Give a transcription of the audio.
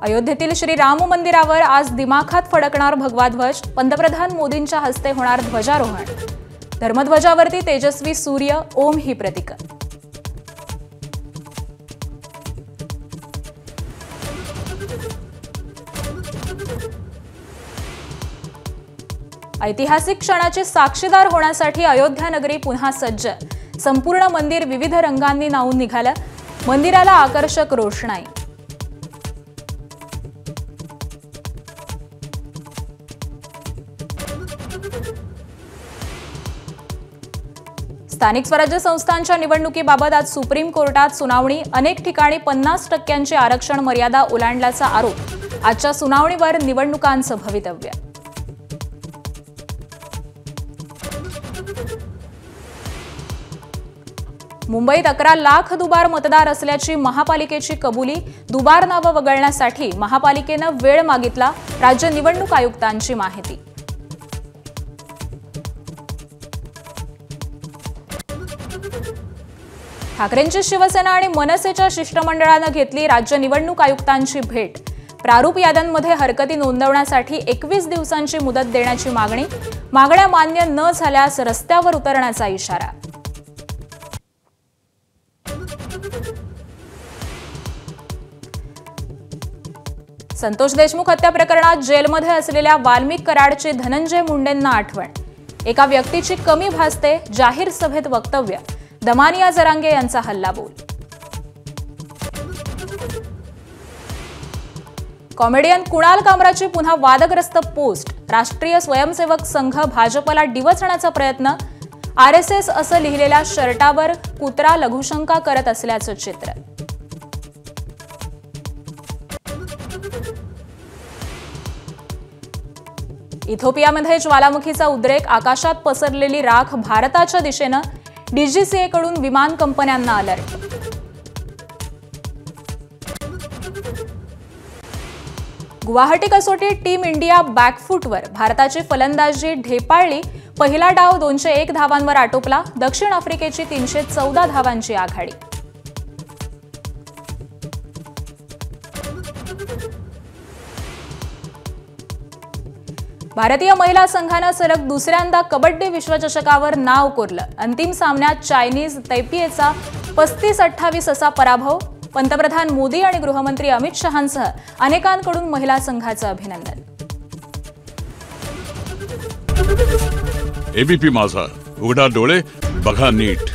अयोध्येतील श्री राम मंदिरावर आज दिमाखात फडकणार भगवा ध्वज। पंतप्रधान मोदींच्या हस्ते होणार ध्वजारोहण। धर्मध्वजावरती तेजस्वी सूर्य, ओम ही प्रतीकं। ऐतिहासिक क्षणाचे साक्षीदार होण्यासाठी अयोध्या नगरी पुन्हा सज्ज। संपूर्ण मंदिर विविध रंगांनी न्हाऊन निघालं। मंदिराला आकर्षक रोषणाई। स्थानिक स्वराज्य संस्थांच्या निवडणुकीबाबत आज सुप्रीम कोर्टात सुनावणी। अनेक ठिकाणी 50% आरक्षण मर्यादा ओलांडल्याचा आरोप। आजच्या सुनावणीवर निवडणुकांचं भवितव्य। मुंबईत 11 लाख दुबार मतदार असल्याची महापालिकेची कबुली। दुबार नावं वगळण्यासाठी महापालिकेनं वेळ मागितला। राज्य निवडणूक आयुक्तांची माहिती। ठाकरेंची शिवसेना आणि मनसेच्या शिष्टमंडळानं घेतली राज्य निवडणूक आयुक्तांची भेट। प्रारूप याद्यांमध्ये हरकती नोंदवण्यासाठी 21 दिवसांची मुदत देण्याची मागणी। मागण्या मान्य न झाल्यास रस्त्यावर उतरण्याचा इशारा। संतोष देशमुख हत्या प्रकरणात जेलमध्ये असलेल्या वाल्मिक कराडची धनंजय मुंडेंना आठवण। एका व्यक्तीची कमी भासते, जाहीर सभेत वक्तव्य। दमानिया जरांगे यांचा हल्लाबोल। कॉमेडियन कुणाल कामराची पुन्हा वादग्रस्त पोस्ट। राष्ट्रीय स्वयंसेवक संघ भाजपला डिवचण्याचा प्रयत्न। आरएसएस असं लिहिलेल्या शर्टावर कुत्रा लघुशंका करत असल्याचं चित्र। इथिओपियामध्ये ज्वालामुखीचा उद्रेक। आकाशात पसरलेली राख भारताच्या दिशेनं। डीजीसीए कडून विमान कंपन्यांना अलर्ट। गुवाहाटी कसोटी टीम इंडिया बॅकफूटवर। भारताची फलंदाजी ढेपाळली। पहिला डाव 201 धावांवर आटोपला। दक्षिण आफ्रिकेची 314 धावांची आघाडी। भारतीय महिला संघानं सलग दुसऱ्यांदा कबड्डी विश्वचषकावर नाव कोरलं। अंतिम सामन्यात चायनीज तैपेईचा 35-28 असा पराभव। पंतप्रधान मोदी आणि गृहमंत्री अमित शहांसह अनेकांकडून महिला संघाचं अभिनंदन। एबीपी माझा, उघडा डोळे बघा नीट।